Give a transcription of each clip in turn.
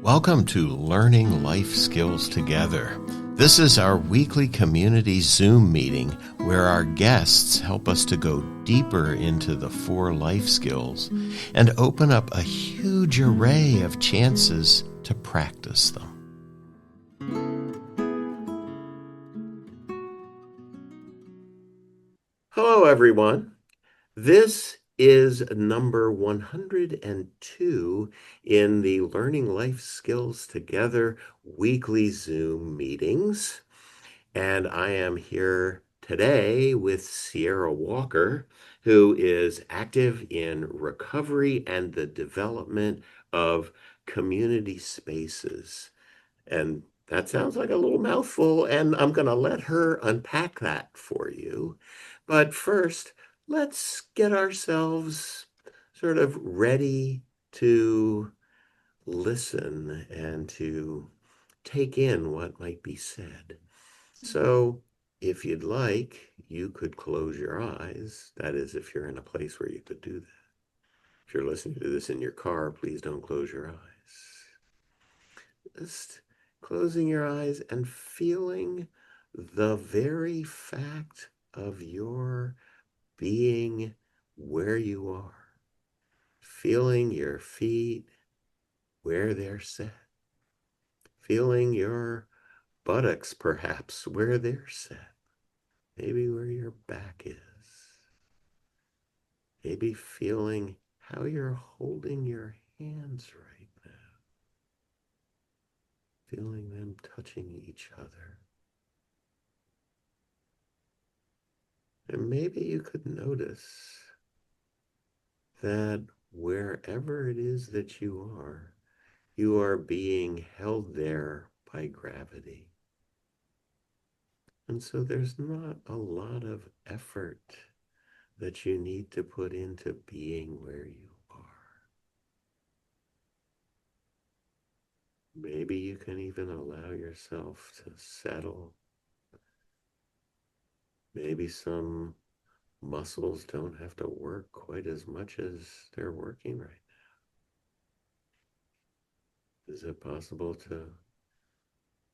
Welcome to Learning Life Skills Together. This is our weekly community Zoom meeting where our guests help us to go deeper into the 4 life skills and open up a huge array of chances to practice them. Hello, everyone. This is number 102 in the Learning Life Skills Together weekly Zoom meetings. And I am here today with Cierra Walker, who is active in recovery and the development of community spaces. And that sounds like a little mouthful, and I'm going to let her unpack that for you. But first, let's get ourselves sort of ready to listen and to take in what might be said. So, if you'd like, you could close your eyes. That is, if you're in a place where you could do that. If you're listening to this in your car, please don't close your eyes. Just closing your eyes and feeling the very fact of your being where you are. Feeling your feet where they're set. Feeling your buttocks perhaps where they're set. Maybe where your back is. Maybe feeling how you're holding your hands right now. Feeling them touching each other. And maybe you could notice that wherever it is that you are being held there by gravity. And so there's not a lot of effort that you need to put into being where you are. Maybe you can even allow yourself to settle. Maybe some muscles don't have to work quite as much as they're working right now. Is it possible to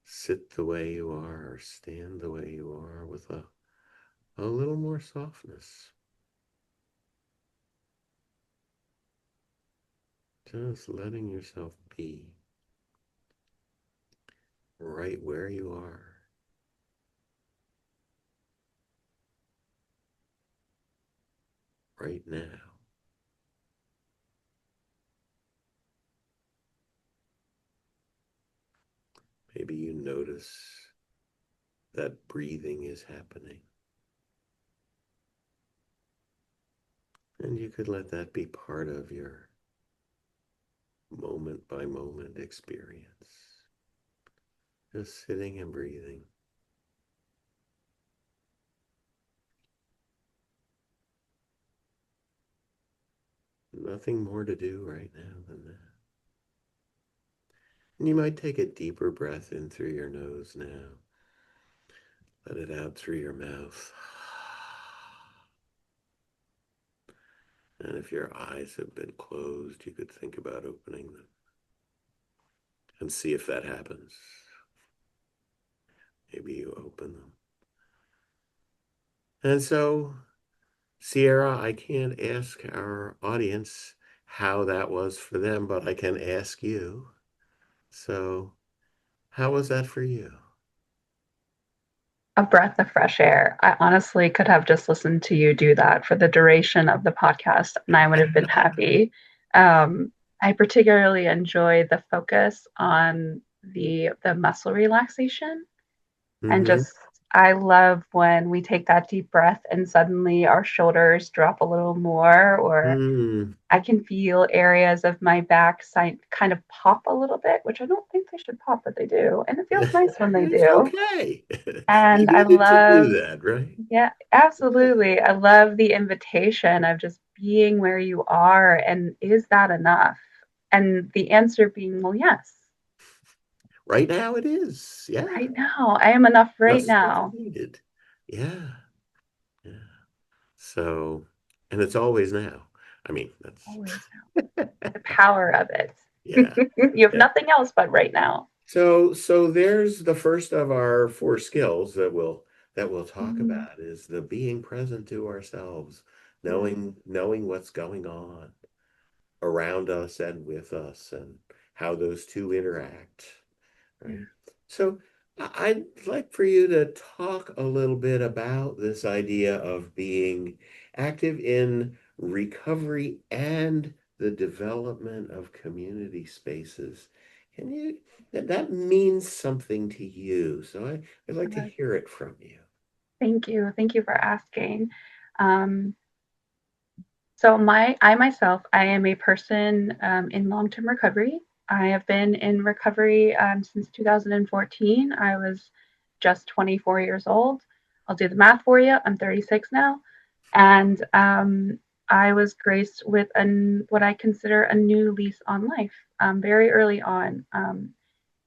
sit the way you are or stand the way you are with a little more softness? Just letting yourself be right where you are. Right now. Maybe you notice that breathing is happening. And you could let that be part of your moment by moment experience. Just sitting and breathing. Nothing more to do right now than that. And you might take a deeper breath in through your nose now. Let it out through your mouth. And if your eyes have been closed, you could think about opening them and see if that happens. Maybe you open them. And so, Cierra, I can't ask our audience how that was for them, but I can ask you. So, how was that for you? A breath of fresh air. I honestly could have just listened to you do that for the duration of the podcast, and I would have been happy. I particularly enjoy the focus on the muscle relaxation and Mm-hmm. just I love when we take that deep breath and suddenly our shoulders drop a little more, or Mm. I can feel areas of my back side kind of pop a little bit, which I don't think they should pop, but they do, and it feels nice when they It's do. okay. And You I needed to do love that, right? Yeah, Yeah. absolutely. I love the invitation of just being where you are. And is that enough? And the answer being, well, yes, Right now it is. Yeah. right now. I am enough right Just what's now. needed. Yeah. Yeah. So, and it's always now. I mean, that's Always now. The power of it. Yeah. You have Yeah. nothing else but right now. So there's the first of our four skills that we'll talk Mm, about is the being present to ourselves, yeah, knowing what's going on around us and with us and how those two interact, yeah, right? So I'd like for you to talk a little bit about this idea of being active in recovery and the development of community spaces. Can you, that means something to you. So I'd like to uh, hear it from you. thank you. Thank you for asking. Um, I myself, I am a person in long-term recovery. I have been in recovery since 2014. I was just 24 years old. I'll do the math for you. I'm 36 now, and I was graced with what I consider a new lease on life very early on.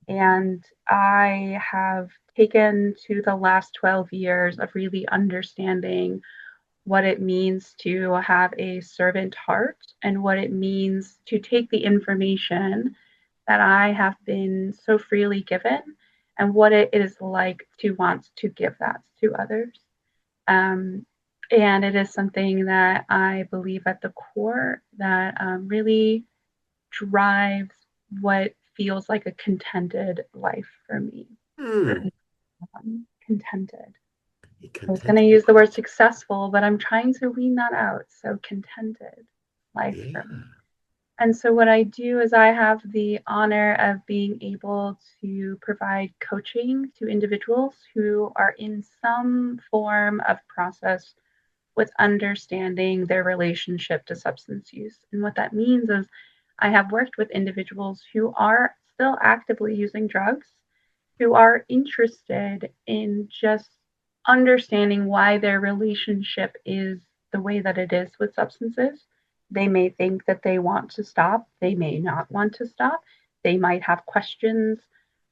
And I have taken to the last 12 years of really understanding what it means to have a servant heart and what it means to take the information that I have been so freely given and what it is like to want to give that to others. Um, and it is something that I believe at the core that really drives what feels like a contented life for me. Hmm. Contented. You I was going to contented. use the word successful, but I'm trying to wean that out. So, contented life for me. Yeah. And so, what I do is I have the honor of being able to provide coaching to individuals who are in some form of process with understanding their relationship to substance use. And what that means is I have worked with individuals who are still actively using drugs who are interested in just understanding why their relationship is the way that it is with substances. They may think that they want to stop, they may not want to stop. They might have questions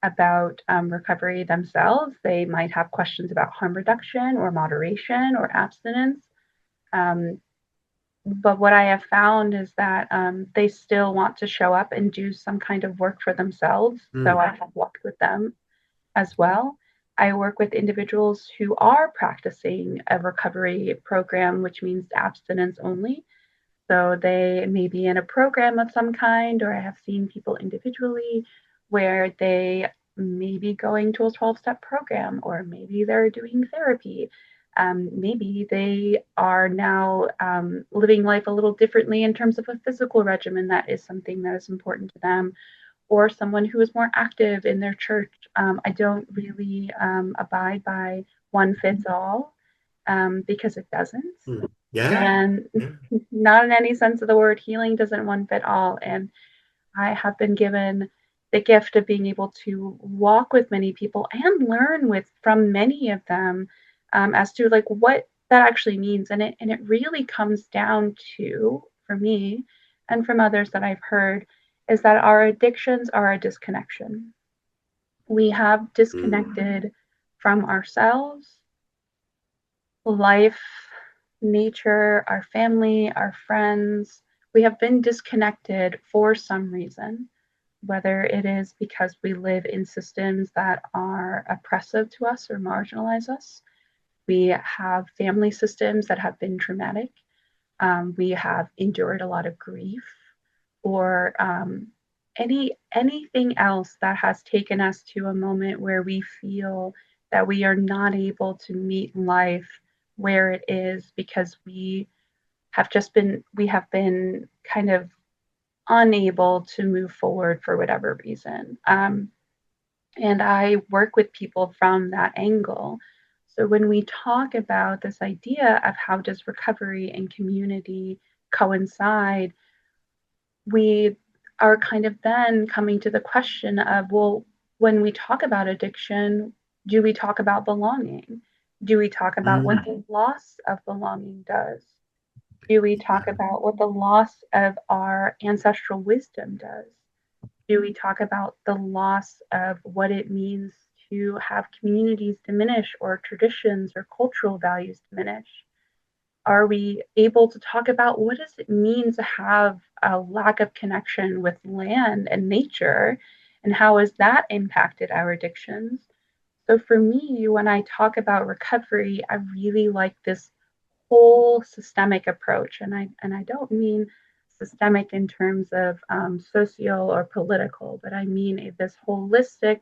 about recovery themselves. They might have questions about harm reduction or moderation or abstinence. Um, but what I have found is that they still want to show up and do some kind of work for themselves. So Hmm. I have walked with them as well. I work with individuals who are practicing a recovery program, which means abstinence only. So they may be in a program of some kind, or I have seen people individually where they may be going to a 12-step program, or maybe they're doing therapy. Maybe they are now living life a little differently in terms of a physical regimen that is something that is important to them or someone who is more active in their church. I don't really abide by one fits all because it doesn't. Hmm. Yeah. And Yeah. not in any sense of the word, healing doesn't one fit all. And I have been given the gift of being able to walk with many people and learn with from many of them as to like what that actually means. And it really comes down to, for me and from others that I've heard, is that our addictions are a disconnection. We have Hmm. disconnected from ourselves, life, nature, our family, our friends. We have been disconnected for some reason, whether it is because we live in systems that are oppressive to us or marginalize us. We have family systems that have been traumatic. We have endured a lot of grief or anything else that has taken us to a moment where we feel that we are not able to meet life where it is because we have been kind of unable to move forward for whatever reason. And I work with people from that angle. So when we talk about this idea of how does recovery and community coincide, we are kind of then coming to the question of, well, when we talk about addiction, do we talk about belonging? Do we talk about what Hmm. the loss of belonging does? Do we talk about what the loss of our ancestral wisdom does? Do we talk about the loss of what it means to have communities diminish or traditions or cultural values diminish? are we able to talk about what does it mean to have a lack of connection with land and nature, and how has that impacted our addictions? So for me, when I talk about recovery, I really like this whole systemic approach, and I don't mean systemic in terms of social or political, but I mean this holistic,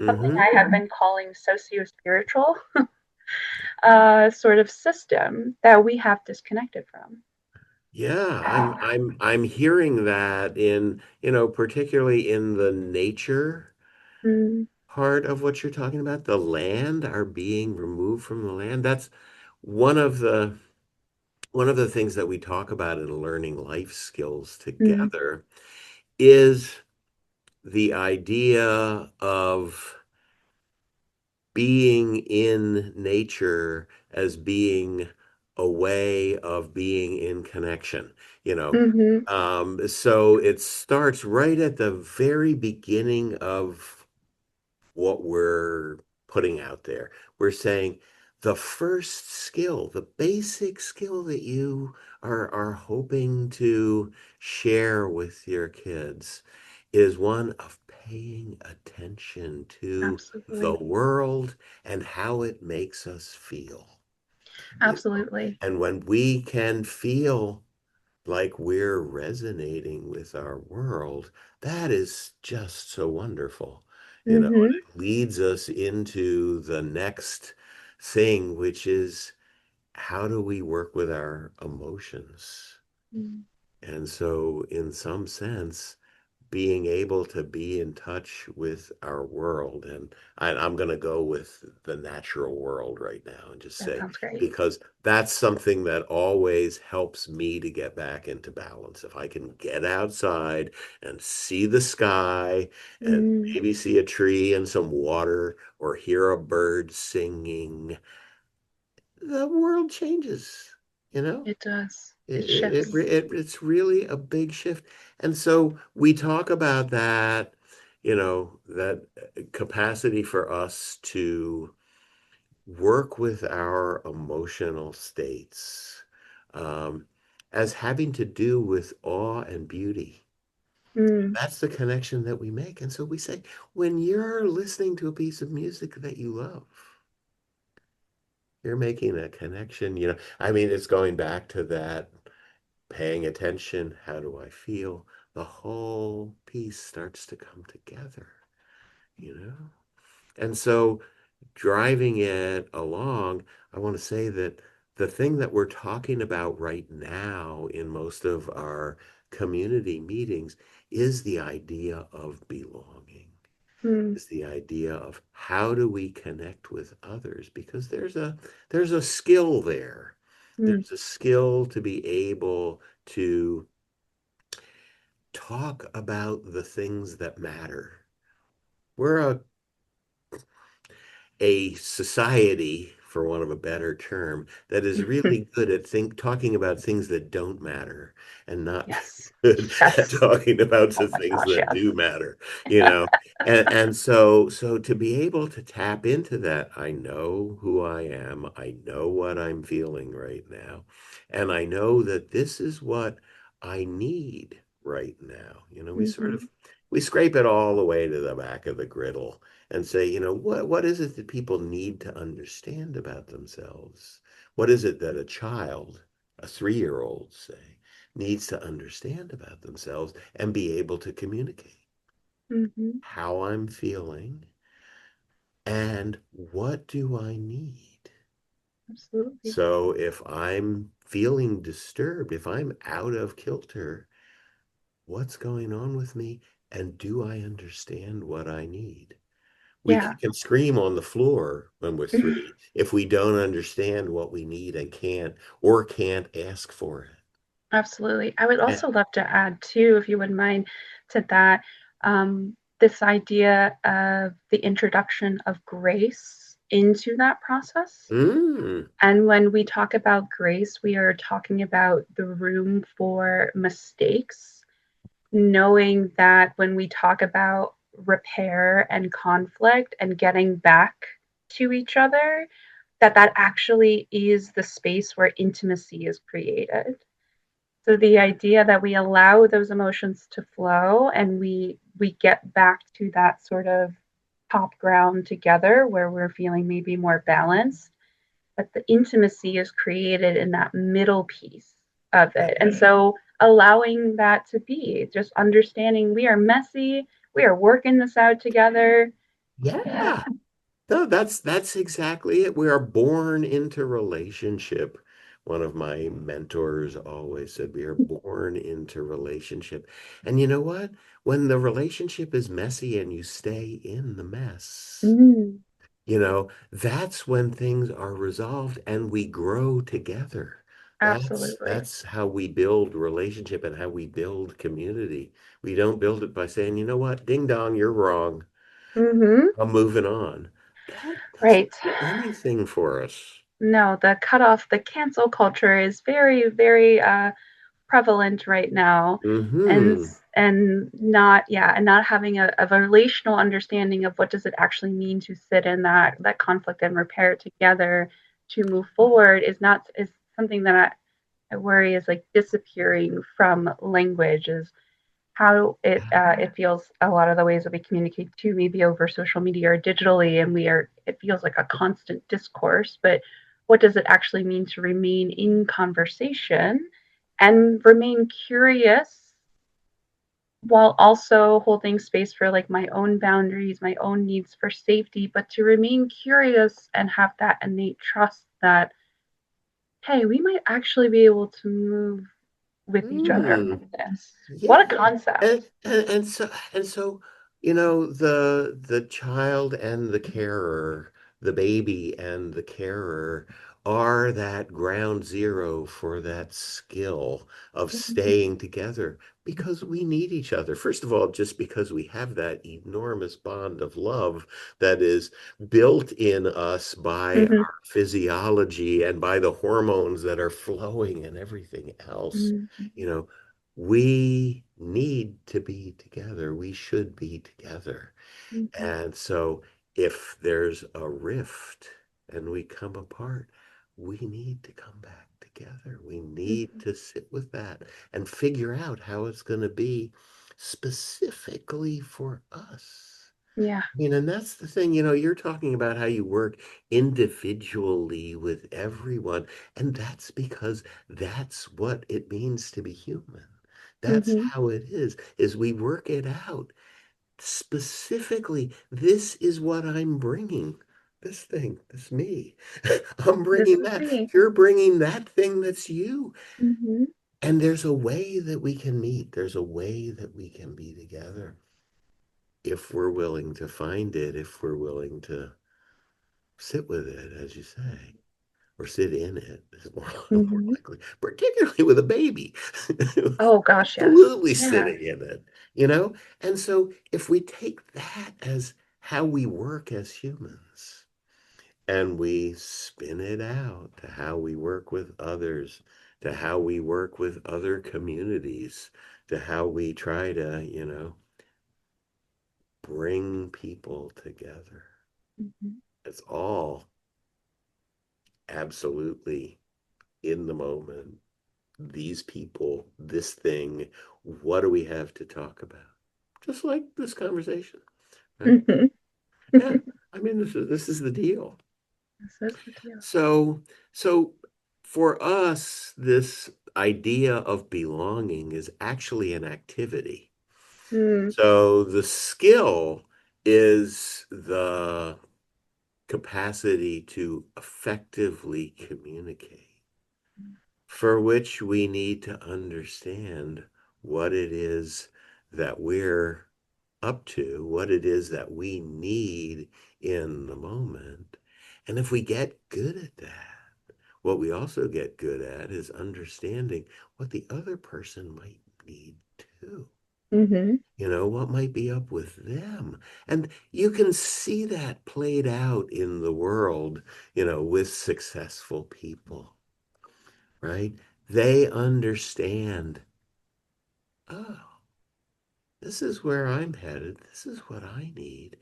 something Hmm. I have been calling socio-spiritual sort of system that we have disconnected from. Yeah, I'm hearing that in, particularly in the nature Mm, part of what you're talking about, the land, are being removed from the land. That's one of the one of the things that we talk about in learning life skills mm, together is the idea of being in nature as being a way of being in connection, you know. mm-hmm, So it starts right at the very beginning of what we're putting out there. We're saying the first skill, the basic skill that you are hoping to share with your kids is one of paying attention to the absolutely, world and how it makes us feel. You know, absolutely. and when we can feel like we're resonating with our world, that is just so wonderful. Mm-hmm, It leads us into the next thing, which is how do we work with our emotions? mm, And so, in some sense, being able to be in touch with our world. And I'm going to go with the natural world right now and just that say, sounds great. because that's something that always helps me to get back into balance. If I can get outside and see the sky and Mm, maybe see a tree and some water or hear a bird singing, the world changes, you know? it does. It, It it, shifts. it's really a big shift. And so we talk about that, that capacity for us to work with our emotional states um, as having to do with awe and beauty. Mm, That's the connection that we make. And so we say, when you're listening to a piece of music that you love, you're making a connection. I mean, it's going back to that paying attention. How do I feel? The whole piece starts to come together, you know? And so driving it along, I want to say that the thing that we're talking about right now in most of our community meetings is the idea of belonging, mm, is the idea of how do we connect with others, because there's a skill there. mm, There's a skill to be able to talk about the things that matter. We're a society, for want of a better term, that is really good at talking about things that don't matter and not yes. good at Yes. talking about Oh the my things gosh, that yes. do matter, you know. And so to be able to tap into that, I know who I am, I know what I'm feeling right now, and I know that this is what I need right now. We sort Mm-hmm, of we scrape it all the way to the back of the griddle and say, what is it that people need to understand about themselves? What is it that a child, a 3-year-old, say, needs to understand about themselves and be able to communicate mm-hmm, how I'm feeling and what do I need? absolutely. So if I'm feeling disturbed, if I'm out of kilter, what's going on with me? And do I understand what I need? We Yeah. can scream on the floor when we're 3 if we don't understand what we need and can't ask for it. Absolutely. I would And, also love to add, too, if you wouldn't mind, to that, this idea of the introduction of grace into that process. mm, And when we talk about grace, we are talking about the room for mistakes, knowing that when we talk about repair and conflict and getting back to each other, that actually is the space where intimacy is created. So the idea that we allow those emotions to flow and we get back to that sort of top ground together where we're feeling maybe more balanced, but the intimacy is created in that middle piece of it. And so allowing that to be, just understanding we are messy, we are working this out together. Yeah. No, that's exactly it. We are born into relationship. One of my mentors always said we are born into relationship. And you know what? When the relationship is messy and you stay in the mess, Mm, that's when things are resolved and we grow together. absolutely. That's how we build relationship and how we build community. We don't build it by saying, you know what, ding dong, you're wrong. Mm-hmm. I'm moving on. That doesn't Right. do anything for us. No, the cutoff, the cancel culture is very, very prevalent right now, and Hmm. not, yeah, and not having a relational understanding of what does it actually mean to sit in that conflict and repair it together to move forward is something that I worry is like disappearing from language, is how it feels a lot of the ways that we communicate too, maybe over social media or digitally, and it feels like a constant discourse, but what does it actually mean to remain in conversation and remain curious while also holding space for like my own boundaries, my own needs for safety, but to remain curious and have that innate trust that, hey, we might actually be able to move with each other Hmm. on this. What a Yeah. concept. And so, the child and the carer, the baby and the carer are that ground zero for that skill of staying together because we need each other. First of all, just because we have that enormous bond of love that is built in us by Mm-hmm. our physiology and by the hormones that are flowing and everything else. You Mm-hmm. know, we need to be together. We should be together. Mm-hmm. And so if there's a rift and we come apart, we need to come back together. We need Mm-hmm. to sit with that and figure out how it's going to be specifically for us. Yeah. And that's the thing, you're talking about how you work individually with everyone, and that's because that's what it means to be human. That's Mm-hmm. how it is we work it out. Specifically, this is what I'm bringing. This thing, this me. I'm This bringing is that. me. You're bringing that thing that's you. Mm-hmm. And there's a way that we can meet. There's a way that we can be together if we're willing to find it, if we're willing to sit with it, as you say, or sit in it is more Mm-hmm. likely, particularly with a baby. Oh gosh, yes. Absolutely Yeah. sitting in it. And so if we take that as how we work as humans and we spin it out to how we work with others, to how we work with other communities, to how we try to, bring people together. Mm-hmm. It's all absolutely in the moment. These people, this thing, what do we have to talk about? Just like this conversation, right? Mm-hmm. Yeah. I mean, this is the deal. This is the deal. So for us, this idea of belonging is actually an activity. Mm-hmm. So the skill is the capacity to effectively communicate, for which we need to understand what it is that we're up to, what it is that we need in the moment. And if we get good at that, what we also get good at is understanding what the other person might need too. Mm-hmm. What might be up with them. And you can see that played out in the world, with successful people, right? They understand, oh, this is where I'm headed. This is what I need.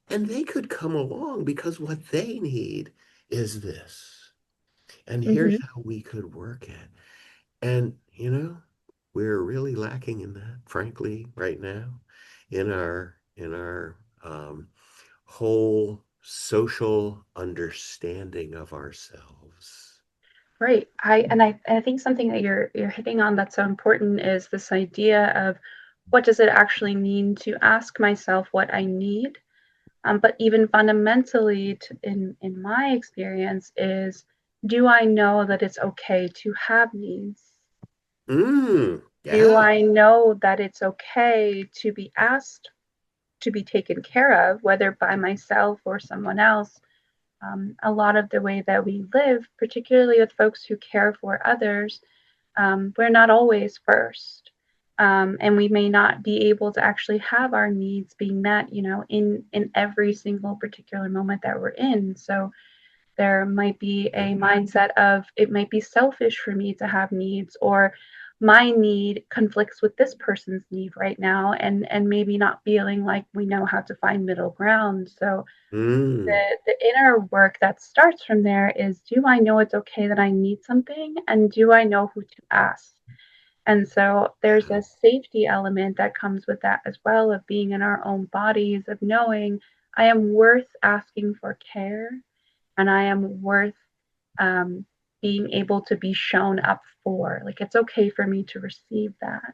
And they could come along because what they need is this. And here's Hmm. how we could work it. And, we're really lacking in that, frankly, right now, in our whole social understanding of ourselves. Right. I think something that you're hitting on that's so important is this idea of what does it actually mean to ask myself what I need? But even fundamentally, in my experience, is do I know that it's okay to have needs? Do Yeah. I know that it's okay to be asked to be taken care of, whether by myself or someone else? A lot of the way that we live, particularly with folks who care for others, we're not always first. And we may not be able to actually have our needs being met, in every single particular moment that we're in. So there might be Yeah. a mindset of it might be selfish for me to have needs, or my need conflicts with this person's need right now, and maybe not feeling like we know how to find middle ground. So Mm. the inner work that starts from there is, do I know it's okay that I need something, and do I know who to ask? And so there's Yeah. a safety element that comes with that as well, of being in our own bodies, of knowing I am worth asking for care, and I am worth um, being able to be shown up for. Like, it's okay for me to receive that.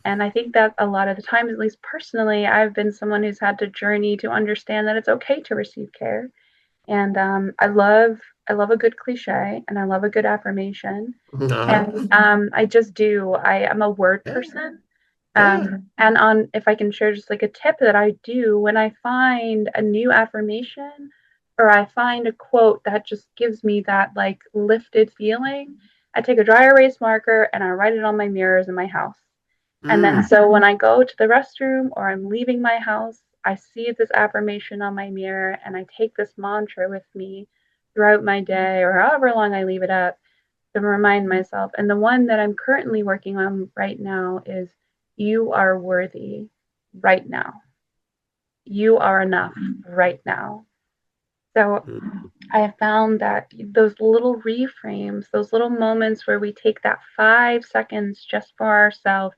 And I think that a lot of the time, at least personally, I've been someone who's had to journey to understand that it's okay to receive care. And I love a good cliche, and I love a good affirmation. Uh-huh. And I just do. I am a word Yeah. person. Yeah. And on, if I can share just like a tip that I do when I find a new affirmation, or I find a quote that just gives me that like lifted feeling, I take a dry erase marker and I write it on my mirrors in my house. And then Mm. so when I go to the restroom or I'm leaving my house, I see this affirmation on my mirror and I take this mantra with me throughout my day or however long I leave it up to remind myself. And the one that I'm currently working on right now is, you are worthy right now. You are enough right now. So Mm. I have found that those little reframes, those little moments where we take that 5 seconds just for ourselves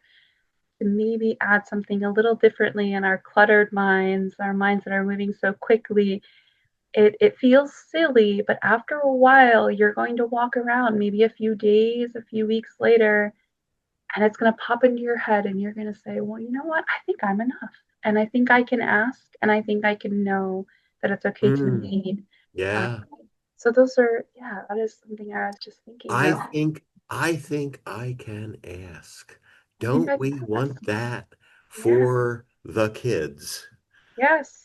to maybe add something a little differently in our cluttered minds, our minds that are moving so quickly, it feels silly, but after a while, you're going to walk around maybe a few days, a few weeks later, and it's going to pop into your head, and you're going to say, well, you know what? I think I'm enough. And I think I can ask, and I think I can know that it's okay to Mm. need. Um, Yeah. so those are, yeah, that is something I was just thinking I of. think I think I can ask. I think Don't I we can ask. want that Yeah. for the kids? Yes.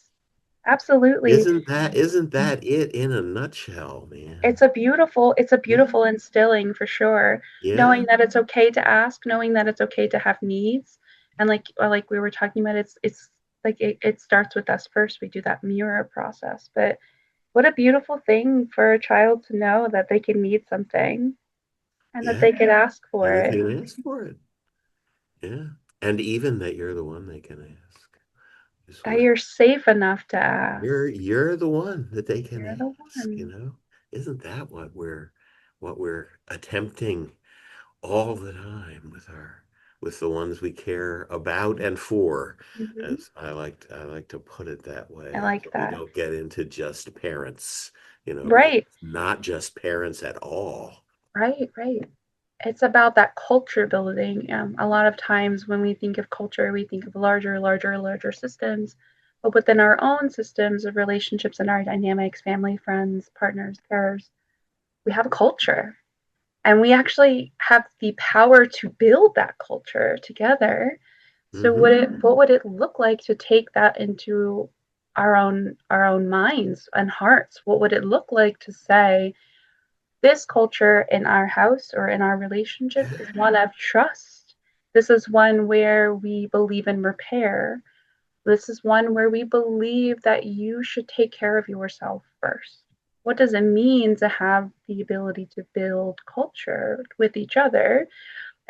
Absolutely. Isn't that it in a nutshell, man? It's a Yeah. beautiful instilling for sure. Knowing Yeah. that it's okay to ask, knowing that it's okay to have needs. And like we were talking about, it's like it starts with us first. We do that mirror process. But what a beautiful thing for a child to know that they can need something and that Yeah. they can ask And for they it. can ask for it. Yeah. And even that you're the one they can ask is That what you're safe enough to ask. you're the one that they can You're the one. ask. Isn't that what we're attempting all the time with the ones we care about and for, Hmm. as I like to put it that I way, like so we that. don't get into just parents, because Right, it's not just parents at all. right. It's about that culture building. A lot of times when we think of culture, we think of larger systems. But within our own systems of relationships and our dynamics, family, friends, partners, carers, we have a culture. And we actually have the power to build that culture together. So Hmm. what would it look like to take that into our own minds and hearts? What would it look like to say, this culture in our house or in our relationship is one of trust. This is one where we believe in repair. This is one where we believe that you should take care of yourself first. What does it mean to have the ability to build culture with each other?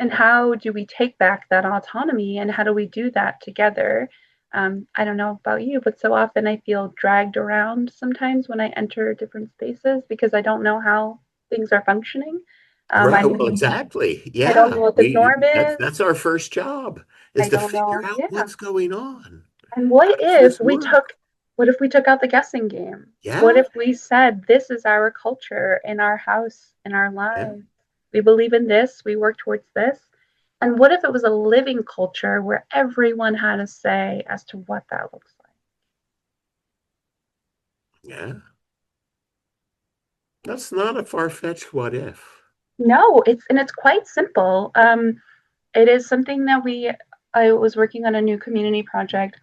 And how do we take back that autonomy, and how do we do that together? I don't know about you, but so often I feel dragged around sometimes when I enter different spaces because I don't know how things are functioning. Right. Well, exactly. I don't know Yeah. what the We norm that's is. our first job is I to don't figure know. out Yeah. what's going on. And How does this work? what if we took out the guessing game? What Yeah. if we said, this is our culture in our house, in our Yeah. lives? We believe in this, we work towards this. And what if it was a living culture where everyone had a say as to what that looks like? Yeah. That's not a far-fetched what if. No, it's quite simple. It is something that I was working on a new community project,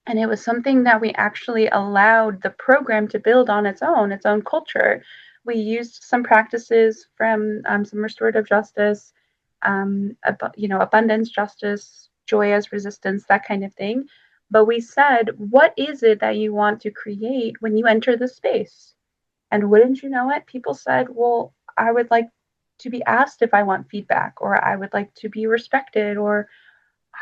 and it was something that we actually allowed the program to build on its own culture. We used some practices from some restorative justice, abundance justice, joy as resistance, that kind of thing. But we said, what is it that you want to create when you enter the space? And wouldn't you know it, people said, well, I would like to be asked if I want feedback, or I would like to be respected, or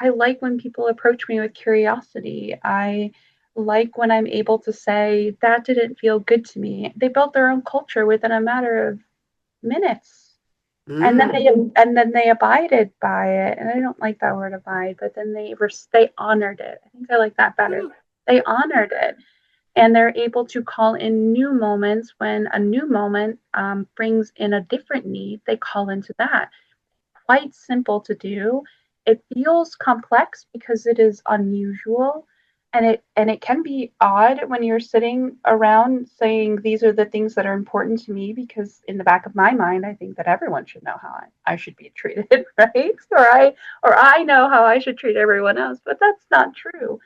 I like when people approach me with curiosity. I like when I'm able to say, that didn't feel good to me. They built their own culture within a matter of minutes. And then Mm. they abided by it. And I don't like that word abide, but then they honored it. I think I like that better. Yeah. They honored it, and they're able to call in new moments when a new moment brings in a different need. They call into that. Quite simple to do. It feels complex because it is unusual, and it can be odd when you're sitting around saying these are the things that are important to me, because in the back of my mind I think that everyone should know how I should be treated, right? Or I know how I should treat everyone else, but that's not true.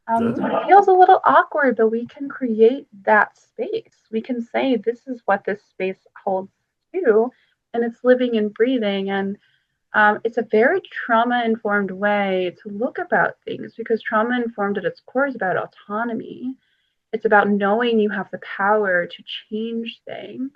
So No. it feels a little awkward, but we can create that space. We can say, this is what this space holds too, and it's living and breathing. And it's a very trauma informed way to look about things, because trauma informed at its core is about autonomy. It's about knowing you have the power to change things.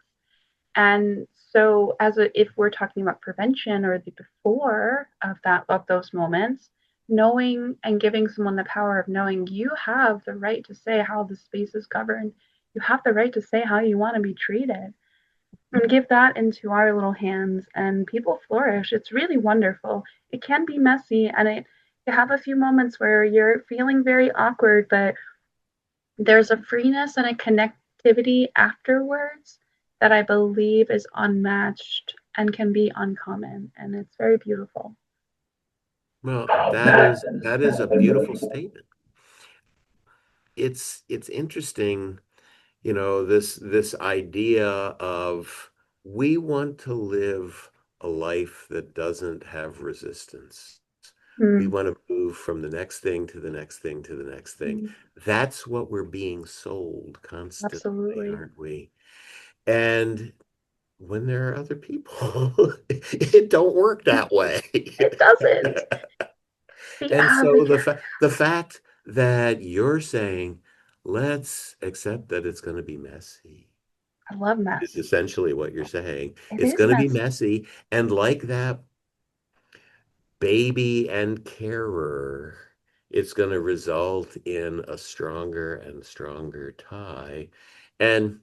And so, if we're talking about prevention or the before of those moments, knowing and giving someone the power of knowing you have the right to say how the space is governed, you have the right to say how you want to be treated, and give that into our little hands, and people flourish. It's really wonderful. It can be messy, and you have a few moments where you're feeling very awkward, but there's a freeness and a connectivity afterwards that I believe is unmatched and can be uncommon, and it's very beautiful. Well, that is a beautiful statement. It's interesting, this idea of we want to live a life that doesn't have resistance. We Mm, want to move from the next thing to the next thing to the next thing. mm, That's what we're being sold constantly, absolutely. aren't we? And when there are other people, it don't work that way. It doesn't. And Yeah, so the fact that you're saying, let's accept that it's going to be messy I love is mess. essentially what you're saying. It It's is going to be messy. messy. And like that baby and carer, it's going to result in a stronger and stronger tie. And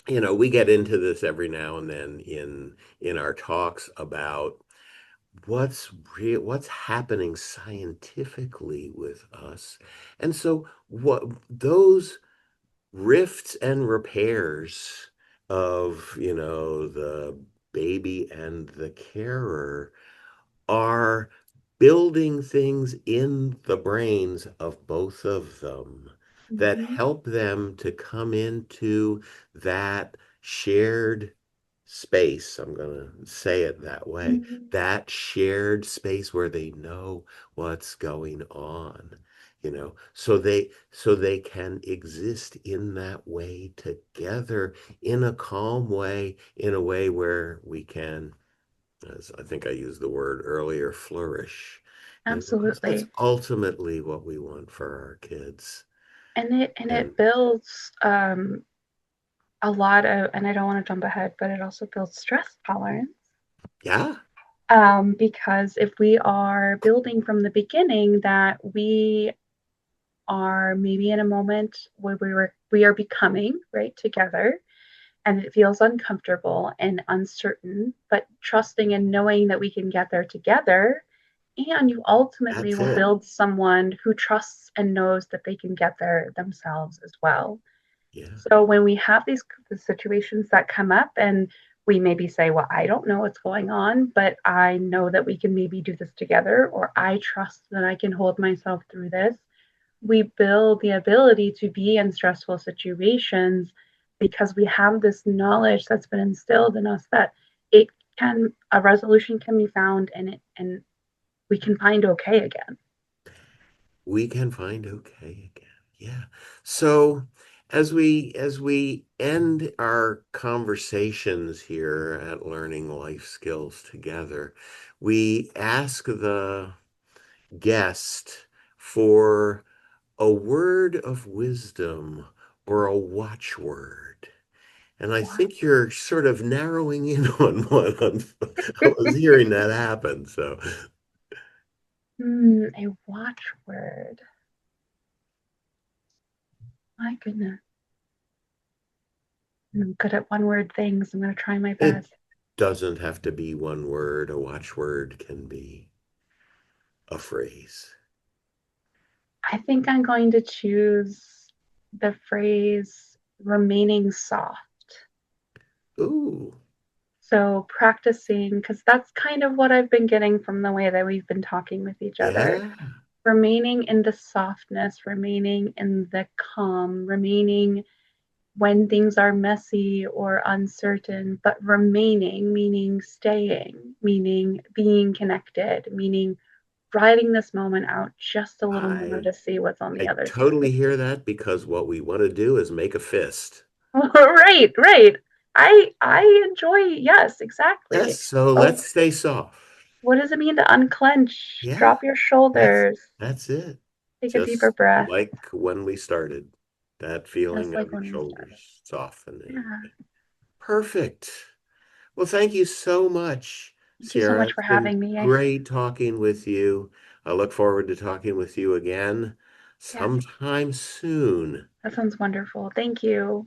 we get into this every now and then in our talks about what's happening scientifically with us. And so what those rifts and repairs of, the baby and the carer are building things in the brains of both of them that Mhm, help them to come into that shared space. I'm going to say it that way. mhm. That shared space where they know what's going on, so they can exist in that way together in a calm way, in a way where we can, as I think I used the word earlier, flourish, because that's Absolutely. ultimately what we want for our kids. And it And builds a lot of, and I don't want to jump ahead, but it also builds stress tolerance. yeah, Because if we are building from the beginning that we are maybe in a moment where we are becoming right together and it feels uncomfortable and uncertain, but trusting and knowing that we can get there together. And you ultimately That's will it. build someone who trusts and knows that they can get there themselves as well. Yeah. So when we have these situations that come up and we maybe say, well, I don't know what's going on, but I know that we can maybe do this together, or I trust that I can hold myself through this. We build the ability to be in stressful situations because we have this knowledge that's been instilled in us that it a resolution can be found and we can find okay again. We can find okay again. Yeah. So as we end our conversations here at Learning Life Skills Together, we ask the guest for a word of wisdom or a watchword. And I What? think you're sort of narrowing in on one. I was hearing that happen. So A watchword. My goodness. I'm good at one word things. I'm going to try my it best. doesn't have to be one word. A watchword can be a phrase. I think I'm going to choose the phrase remaining soft. Ooh, So practicing, because that's kind of what I've been getting from the way that we've been talking with each other. yeah. Remaining in the softness, remaining in the calm, remaining when things are messy or uncertain, but remaining, meaning staying, meaning being connected, meaning riding this moment out just a little more I to see what's on the I other totally side. hear that because what we want to do is make a fist. Right, right. I enjoy, yes, exactly. Yes, so Oh, let's stay soft. what does it mean to unclench? Yeah, Drop your that's shoulders. that's it. Take a deeper Just breath, like when we started, that just feeling of like your when we started. shoulders softening. Yeah. Perfect. Well, thank you so much, Thank you so Sierra. much It's for been having me. great talking with you. I look forward to talking with you again Yes, sometime soon. that sounds wonderful. Thank you.